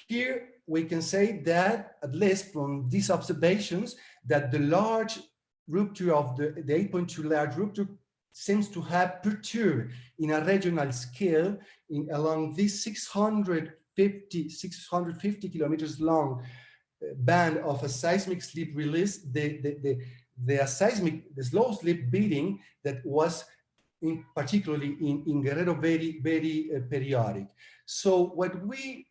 Here we can say that, at least from these observations, that the large rupture of the 8.2 large rupture seems to have perturbed in a regional scale along this 650 kilometers long band of a seismic slip release, the slow slip beating that was particularly in Guerrero very periodic. So what we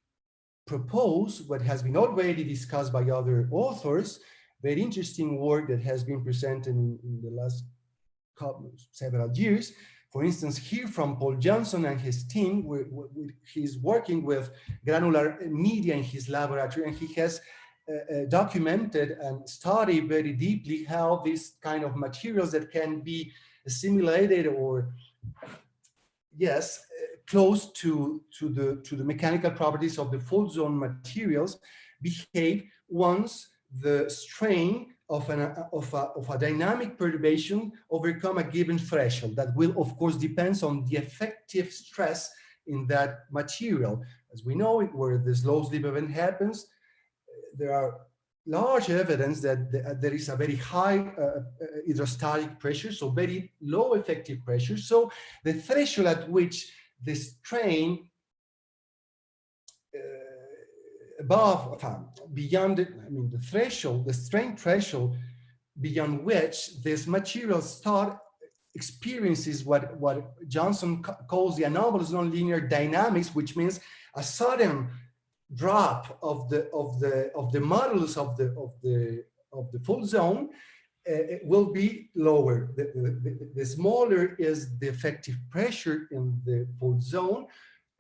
propose, what has been already discussed by other authors, very interesting work that has been presented in the last several years. For instance, here from Paul Johnson and his team, he's working with granular media in his laboratory, and he has documented and studied very deeply how these kind of materials that can be assimilated or, yes, close to the mechanical properties of the fault zone materials behave once the strain of a dynamic perturbation overcome a given threshold. That will, of course, depends on the effective stress in that material. As we know, where the slow slip event happens, there are large evidence that there is a very high hydrostatic pressure, so very low effective pressure. So the threshold at which the strain beyond the threshold, the strain threshold beyond which this material start experiences what Johnson calls the anomalous nonlinear dynamics, which means a sudden drop of the modulus of the fault zone. It will be lower. The smaller is the effective pressure in the fault zone,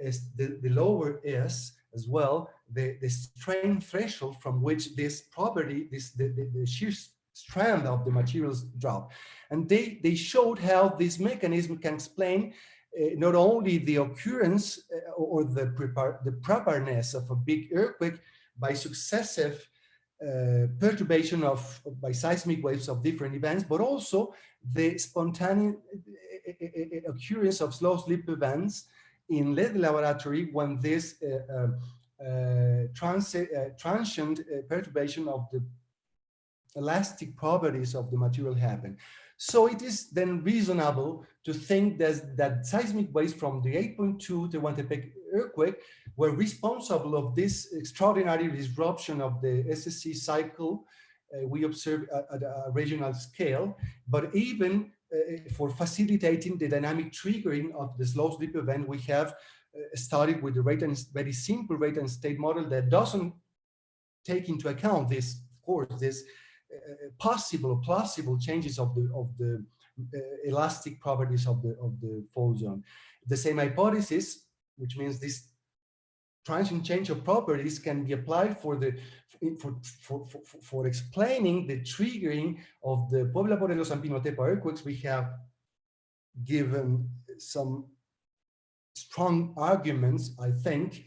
as the lower is as well the strain threshold from which this property, the shear strand of the materials drop. And they showed how this mechanism can explain not only the occurrence or the properness of a big earthquake by successive perturbation by seismic waves of different events, but also the spontaneous occurrence of slow slip events in the laboratory when this transient perturbation of the elastic properties of the material happen. So it is then reasonable to think that seismic waves from the 8.2 Tehuantepec earthquake were responsible of this extraordinary disruption of the SSC cycle we observed at a regional scale, but even for facilitating the dynamic triggering of the slow slip event, we have started with the very simple rate and state model that doesn't take into account this, of course, this plausible changes of the elastic properties of the fault zone. The same hypothesis, which means this transient change of properties, can be applied for explaining the triggering of the Puebla, Morelos, and Pinotepa earthquakes. We have given some strong arguments, I think,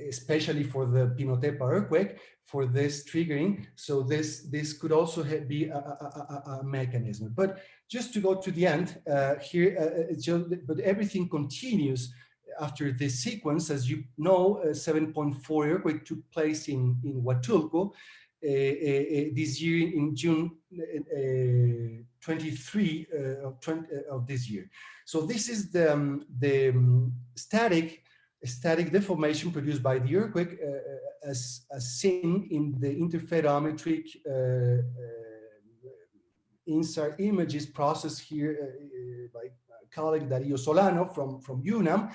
especially for the Pinotepa earthquake, for this triggering. So this could also be a mechanism. But just to go to the end here, but everything continues after this sequence. As you know, 7.4 earthquake took place in Huatulco this year in June 23 of this year. So this is the static deformation produced by the earthquake as seen in the interferometric INSAR images processed here by colleague Darío Solano from UNAM,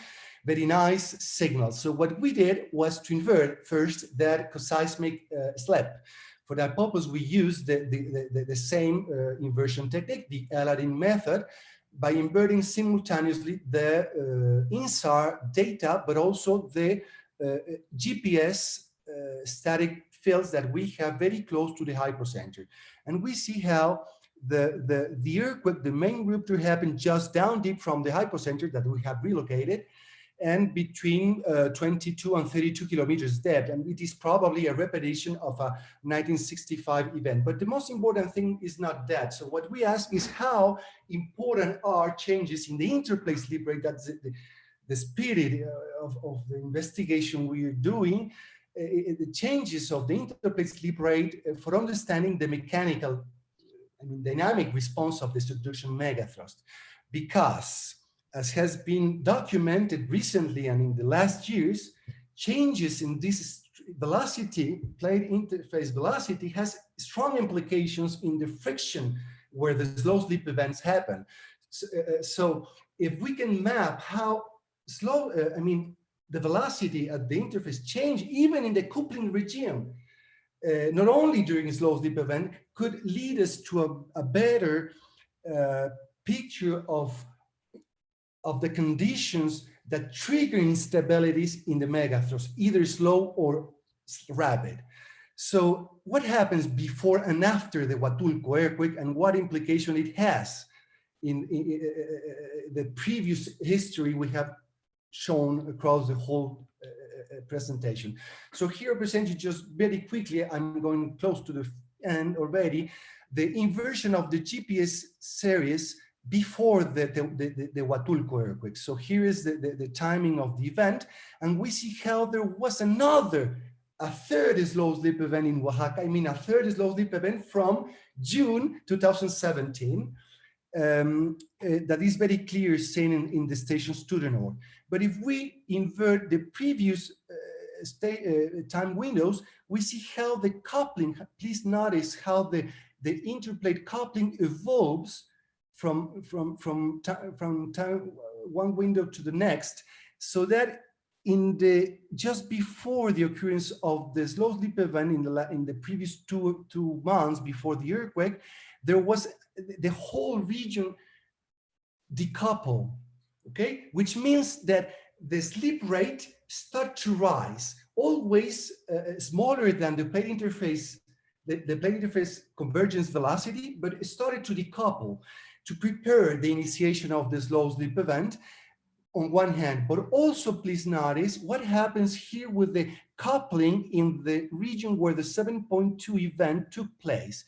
very nice signals. So what we did was to invert first that coseismic slip. For that purpose, we used the same inversion technique, the Aladdin method, by inverting simultaneously the INSAR data, but also the GPS static fields that we have very close to the hypocenter. And we see how the earthquake, the main rupture happened just down deep from the hypocenter that we have relocated, and between 22 and 32 kilometers depth. And it is probably a repetition of a 1965 event. But the most important thing is not that. So what we ask is how important are changes in the interplate slip rate, that's the spirit of the investigation we are doing, the changes of the interplate slip rate for understanding the mechanical, dynamic response of the subduction megathrust. Because, as has been documented recently and in the last years, changes in this velocity, plate interface velocity, has strong implications in the friction where the slow slip events happen. So if we can map how slow, the velocity at the interface change, even in the coupling regime, not only during a slow slip event, could lead us to a better picture of the conditions that trigger instabilities in the megathrust, either slow or rapid. So what happens before and after the Huatulco earthquake, and what implication it has in the previous history we have shown across the whole presentation. So here I present you just very quickly, I'm going close to the end already, the inversion of the GPS series before the Huatulco earthquake. So here is the timing of the event, and we see how there was a third slow slip event in Oaxaca. A third slow slip event from June 2017. That is very clear, seen in the stations to the north. But if we invert the previous time windows, we see how the coupling, please notice how the interplate coupling evolves from time one window to the next, so that just before the occurrence of the slow slip event in the previous two months before the earthquake, there was the whole region decoupled, okay? Which means that the slip rate start to rise, always smaller than the plate interface, the plate interface convergence velocity, but it started to decouple to prepare the initiation of the slow slip event on one hand, but also please notice what happens here with the coupling in the region where the 7.2 event took place.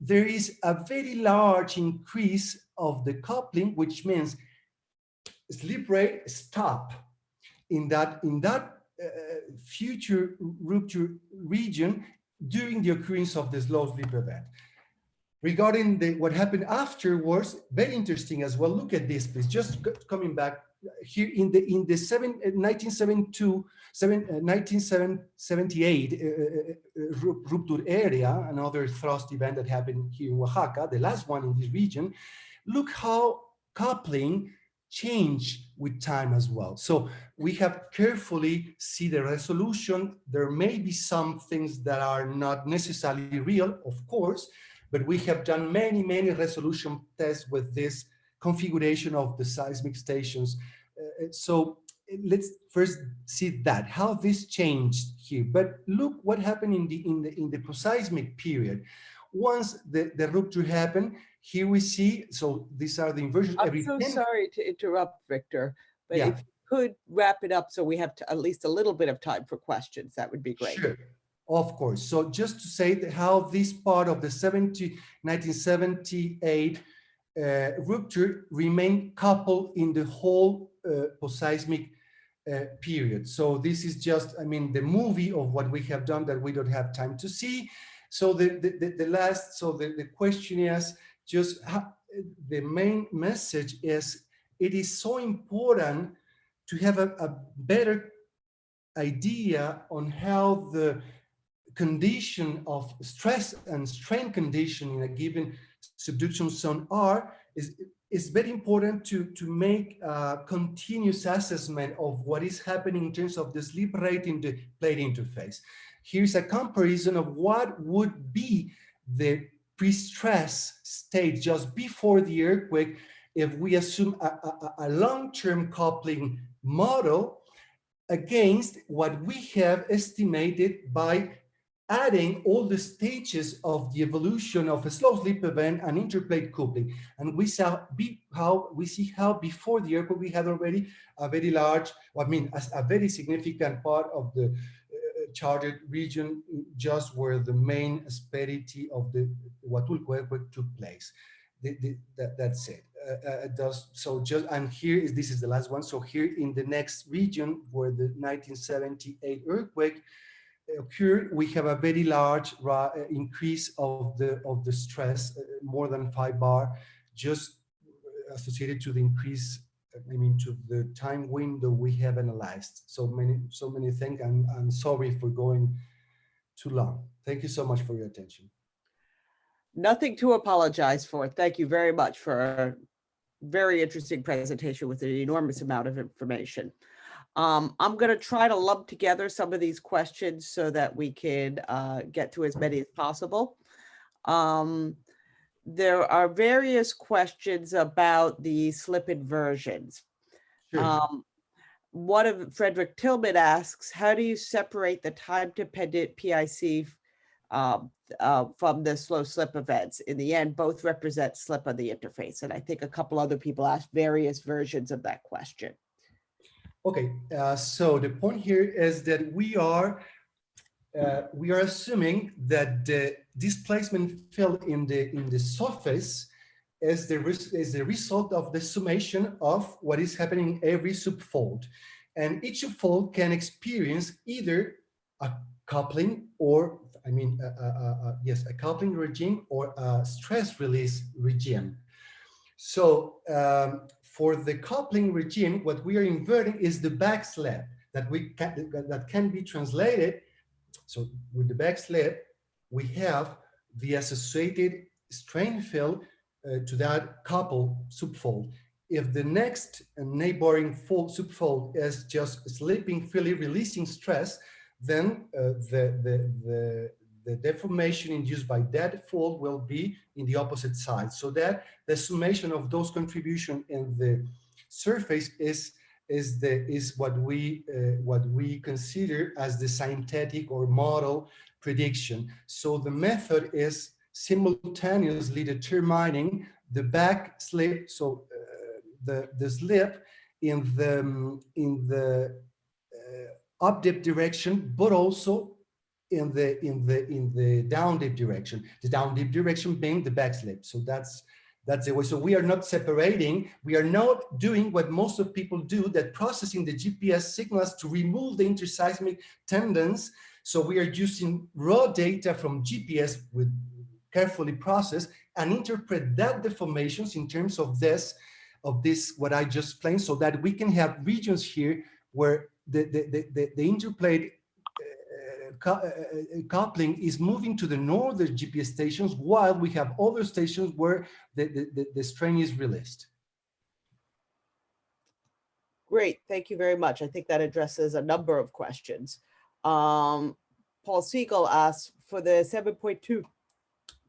There is a very large increase of the coupling, which means slip rate stop in that future rupture region during the occurrence of the slow slip event. Regarding what happened afterwards, very interesting as well. Look at this, please. Just coming back here in the 1978 rupture area, another thrust event that happened here in Oaxaca, the last one in this region. Look how coupling changed with time as well. So we have carefully see the resolution. There may be some things that are not necessarily real, of course, but we have done many resolution tests with this configuration of the seismic stations. So let's first see that, how this changed here. But look what happened in the proseismic period. Once the rupture happened, here we see, so these are the inversions. I'm so sorry to interrupt, Victor, but yeah, if you could wrap it up so we have at least a little bit of time for questions, that would be great. Sure. Of course. So just to say that how this part of the 1978 rupture remained coupled in the whole post-seismic period. So this is just, the movie of what we have done that we don't have time to see. So the question is just the main message is it is so important to have a better idea on how the condition of stress and strain condition in a given subduction zone R, is very important to make a continuous assessment of what is happening in terms of the slip rate in the plate interface. Here's a comparison of what would be the pre-stress state just before the earthquake if we assume a long-term coupling model against what we have estimated by adding all the stages of the evolution of a slow slip event and interplate coupling. And we see how before the earthquake we had already a very large, a very significant part of the charted region just where the main asperity of the Huatulco earthquake took place. That's it. And here this is the last one. So here in the next region where the 1978 earthquake occurred, we have a very large increase of the stress, more than 5 bar, just associated to the increase, to the time window we have analyzed. So many things. I'm sorry for going too long. Thank you so much for your attention. Nothing to apologize for. Thank you very much for a very interesting presentation with an enormous amount of information. I'm going to try to lump together some of these questions so that we can get to as many as possible. There are various questions about the slip inversions. Sure. One of Frederick Tillman asks, how do you separate the time-dependent PIC from the slow slip events? In the end, both represent slip on the interface. And I think a couple other people asked various versions of that question. Okay, so the point here is that we are assuming that the displacement field in the surface is the result of the summation of what is happening in every subfold, and each subfold can experience either a coupling or a coupling regime or a stress release regime. So for the coupling regime, what we are inverting is the back slip that can be translated. So with the back slip, we have the associated strain field to that couple subfold. If the next neighboring fold subfold is just slipping freely, releasing stress, then the deformation induced by that fold will be in the opposite side, so that the summation of those contributions in the surface is what we consider as the synthetic or model prediction. So the method is simultaneously determining the back slip, so the slip in the up dip direction, but also in the down dip direction. The down dip direction being the back slip. So that's the way. So we are not separating. We are not doing what most of people do, that processing the GPS signals to remove the interseismic tendons. So we are using raw data from GPS with carefully processed and interpret that deformations in terms of this what I just explained, so that we can have regions here where the interplate coupling is moving to the northern GPS stations, while we have other stations where the strain is released. Great, thank you very much. I think that addresses a number of questions. Paul Siegel asks, for the 7.2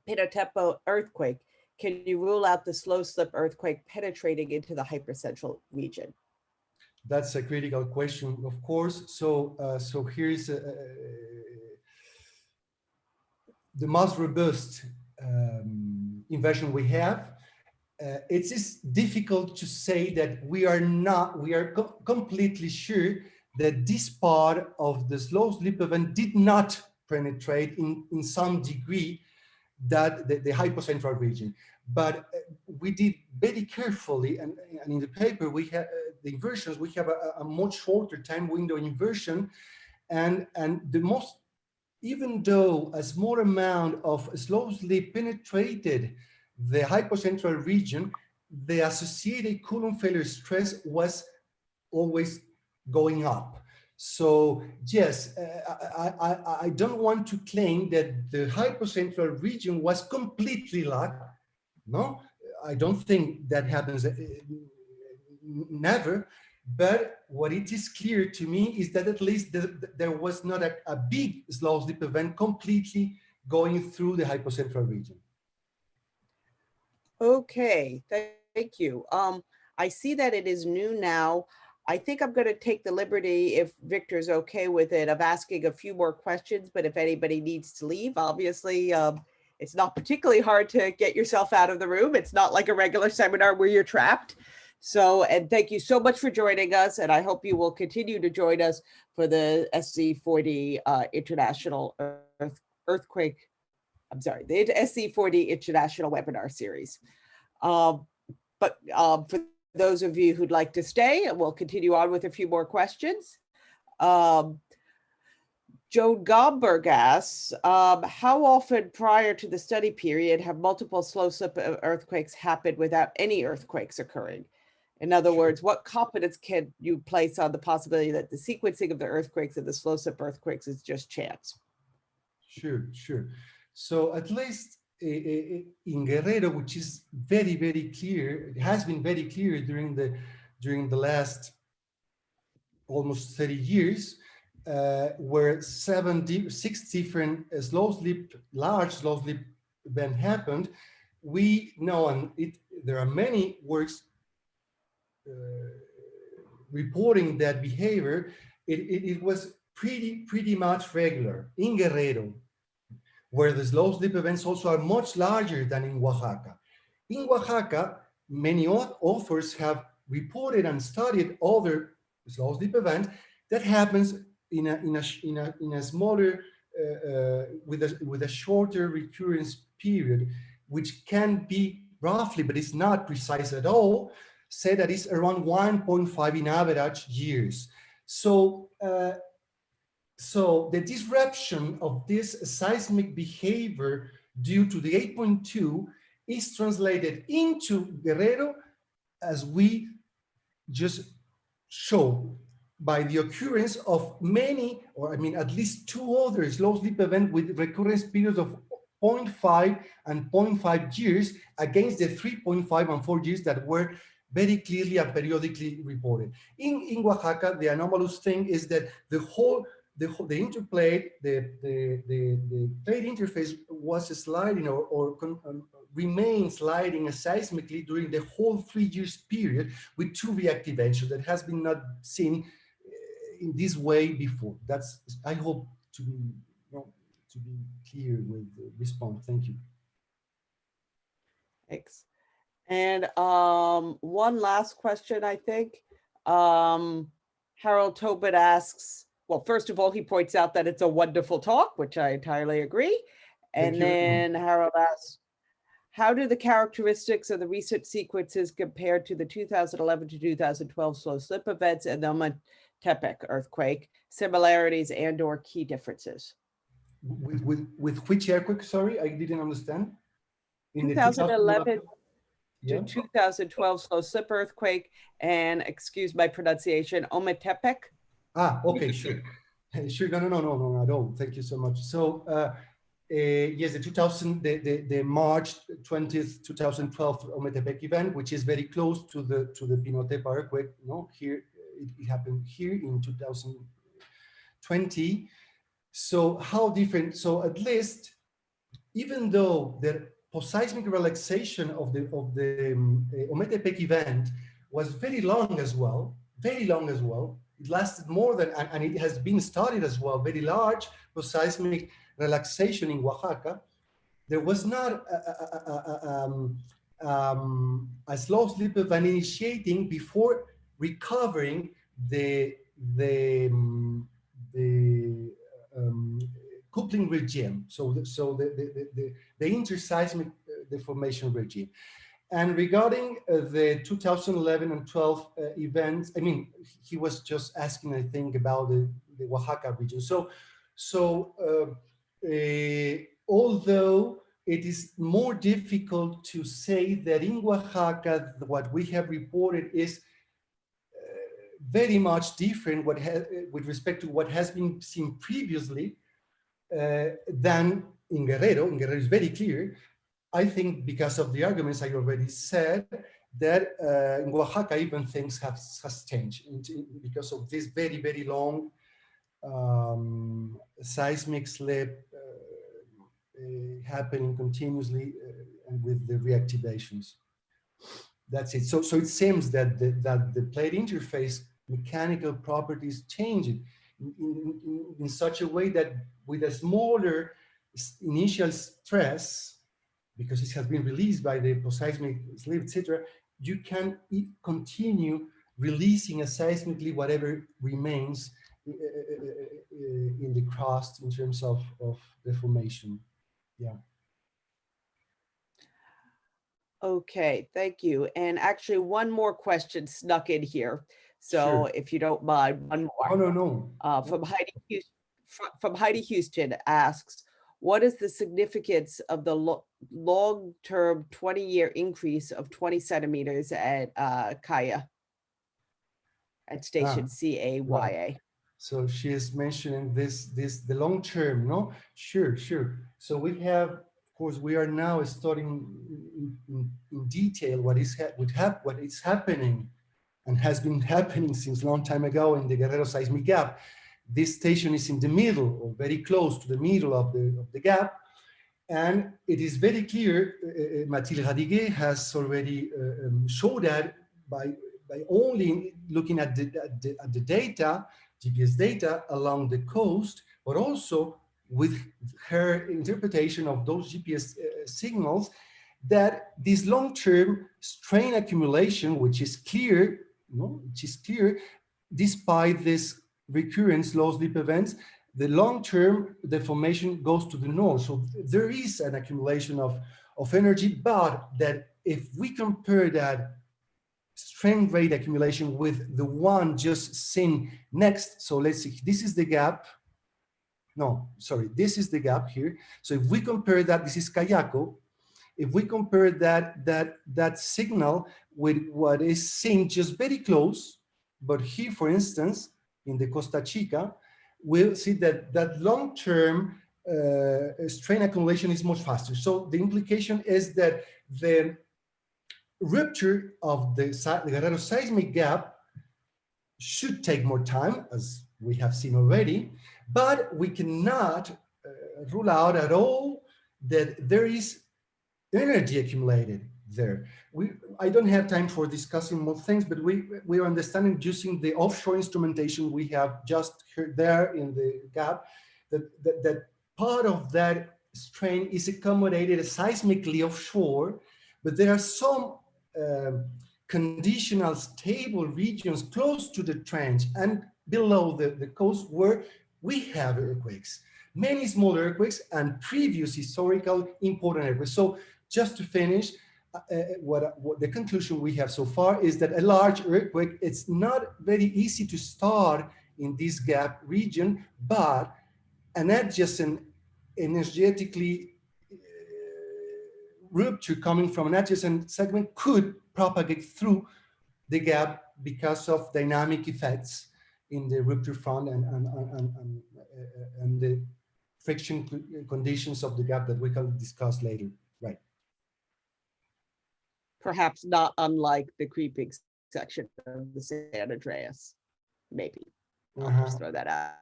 Pinotempo earthquake, can you rule out the slow slip earthquake penetrating into the hypercentral region? That's a critical question, of course. So here's the most robust inversion we have. It is difficult to say that we are completely sure that this part of the slow slip event did not penetrate in some degree that the hypocentral region. But we did very carefully, and in the paper we have the inversions, we have a much shorter time window inversion, and even though a small amount of slow slip penetrated the hypocentral region, the associated Coulomb failure stress was always going up. So yes, I don't want to claim that the hypocentral region was completely locked. No, I don't think that happens never. But what it is clear to me is that at least there was not a big slow slip event completely going through the hypocentral region. Okay, thank you. I see that it is noon now. I think I'm going to take the liberty, if Victor's okay with it, of asking a few more questions, but if anybody needs to leave, obviously, it's not particularly hard to get yourself out of the room. It's not like a regular seminar where you're trapped. So, and thank you so much for joining us, and I hope you will continue to join us for the SC4D International Earthquake, I'm sorry, the SC4D International Webinar Series. But for those of you who'd like to stay, we'll continue on with a few more questions. Joan Gomberg asks, how often prior to the study period have multiple slow slip earthquakes happened without any earthquakes occurring? In other words, what confidence can you place on the possibility that the sequencing of the earthquakes and the slow slip earthquakes is just chance? Sure, sure. So at least in Guerrero, which is very, very clear, it has been very clear during the last almost 30 years, where 6 different large slow slip event happened. We know, and there are many works reporting that behavior. It was pretty much regular in Guerrero, where the slow slip events also are much larger than in Oaxaca. In Oaxaca, many authors have reported and studied other slow slip events that happens in a smaller, with a shorter recurrence period, which can be roughly, but it's not precise at all, say that it's around 1.5 in average years. So the disruption of this seismic behavior due to the 8.2 is translated into Guerrero, as we just showed, by the occurrence of many, or I mean at least 2 other slow slip events with recurrence periods of 0.5 and 0.5 years against the 3.5 and 4 years that were very clearly and periodically reported. In Oaxaca, the anomalous thing is that the interplate, the plate interface was sliding or remained sliding seismically during the whole 3 years period with 2 reactivations that has been not seen in this way before. That's, I hope to be clear with the response. Thank you. Thanks. And one last question, I think. Harold Tobit asks, well, first of all, he points out that it's a wonderful talk, which I entirely agree. And then Harold asks, how do the characteristics of the recent sequences compare to the 2011 to 2012 slow slip events and the Ometepec earthquake, similarities and or key differences? With which earthquake? Sorry, I didn't understand. In 2011 to 2012 slow slip earthquake, and excuse my pronunciation, Ometepec. Ah, okay, sure. Sure, no, at all. Thank you so much. So, yes, the March 20th, 2012 Ometepec event, which is very close to the Pinotepa earthquake. No, here it happened here in 2020. So how different? So at least, even though the post-seismic relaxation of the Ometepec event was very long as well, it lasted more than, and it has been studied as well, very large post-seismic relaxation in Oaxaca. There was not a slow slip event initiating before recovering the coupling regime, so the interseismic deformation regime. And regarding the 2011 and 12 events, I mean, he was just asking, I think, about the Oaxaca region. So although it is more difficult to say that in Oaxaca, what we have reported is very much different with respect to what has been seen previously than in Guerrero. In Guerrero is very clear. I think because of the arguments I already said, that in Oaxaca even things has changed because of this very, very long seismic slip happening continuously and with the reactivations. That's it. So it seems that the plate interface mechanical properties change in such a way that with a smaller initial stress, because it has been released by the post-seismic slip, etc., you can continue releasing seismically whatever remains in the crust in terms of deformation. Yeah. Okay, thank you. And actually, one more question snuck in here. So Sure. if you don't mind, one more. No. From Heidi Houston asks, what is the significance of the long-term 20-year increase of 20 centimeters at Kaya at station CAYA? Right. So she is mentioning the long term, no? Sure. So we have, of course, we are now studying in detail what is happening and has been happening since a long time ago in the Guerrero seismic gap. This station is in the middle or very close to the middle of the gap. And it is very clear, Mathilde Radiguet has already showed that by only looking at the data, GPS data along the coast, but also with her interpretation of those GPS signals, that this long-term strain accumulation, which is clear, despite this recurrent slow slip events, the long-term deformation goes to the north. So there is an accumulation of energy, but that if we compare that strain rate accumulation with the one just seen next, so let's see, this is the gap. No, sorry, this is the gap here. So if we compare that, this is Kayako. If we compare that signal with what is seen just very close, but here, for instance, in the Costa Chica, we'll see that long-term strain accumulation is much faster. So the implication is that the rupture of the Guerrero seismic gap should take more time, as we have seen already, but we cannot rule out at all that there is energy accumulated there. I don't have time for discussing more things, but we are understanding using the offshore instrumentation we have just heard there in the gap, that part of that strain is accommodated seismically offshore, but there are some conditional stable regions close to the trench and below the coast where we have earthquakes, many small earthquakes and previous historical important earthquakes. So just to finish, what the conclusion we have so far is that a large earthquake, it's not very easy to start in this gap region, but an adjacent energetically rupture coming from an adjacent segment could propagate through the gap because of dynamic effects in the rupture front and the friction conditions of the gap that we can discuss later. Right. Perhaps not unlike the creeping section of the San Andreas, maybe. I'll just throw that out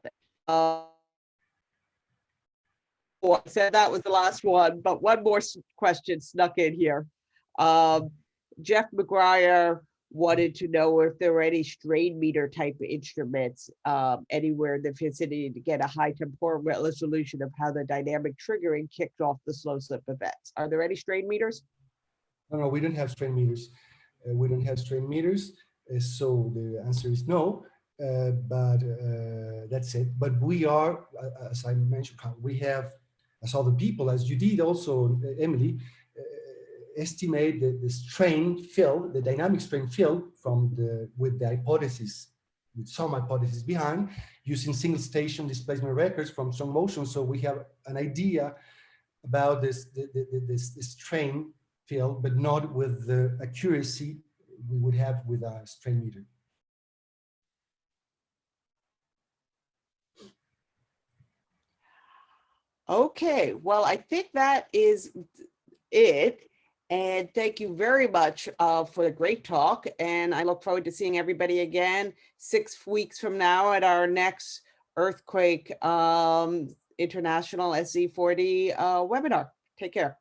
there. I said that was the last one, but one more question snuck in here. Jeff McGuire wanted to know if there were any strain meter type instruments anywhere in the vicinity to get a high temporal resolution of how the dynamic triggering kicked off the slow slip events. Are there any strain meters? No, we don't have strain meters. We don't have strain meters. So the answer is no, but that's it. But we are, as I mentioned, we have, as other people, as you did also, Emily, estimate the strain field, the dynamic strain field with the hypothesis, with some hypothesis behind, using single station displacement records from some motion. So we have an idea about this strain field, but not with the accuracy we would have with a strain meter. Okay, well, I think that is it. And thank you very much for the great talk. And I look forward to seeing everybody again 6 weeks from now at our next Earthquake International SZ40 webinar. Take care.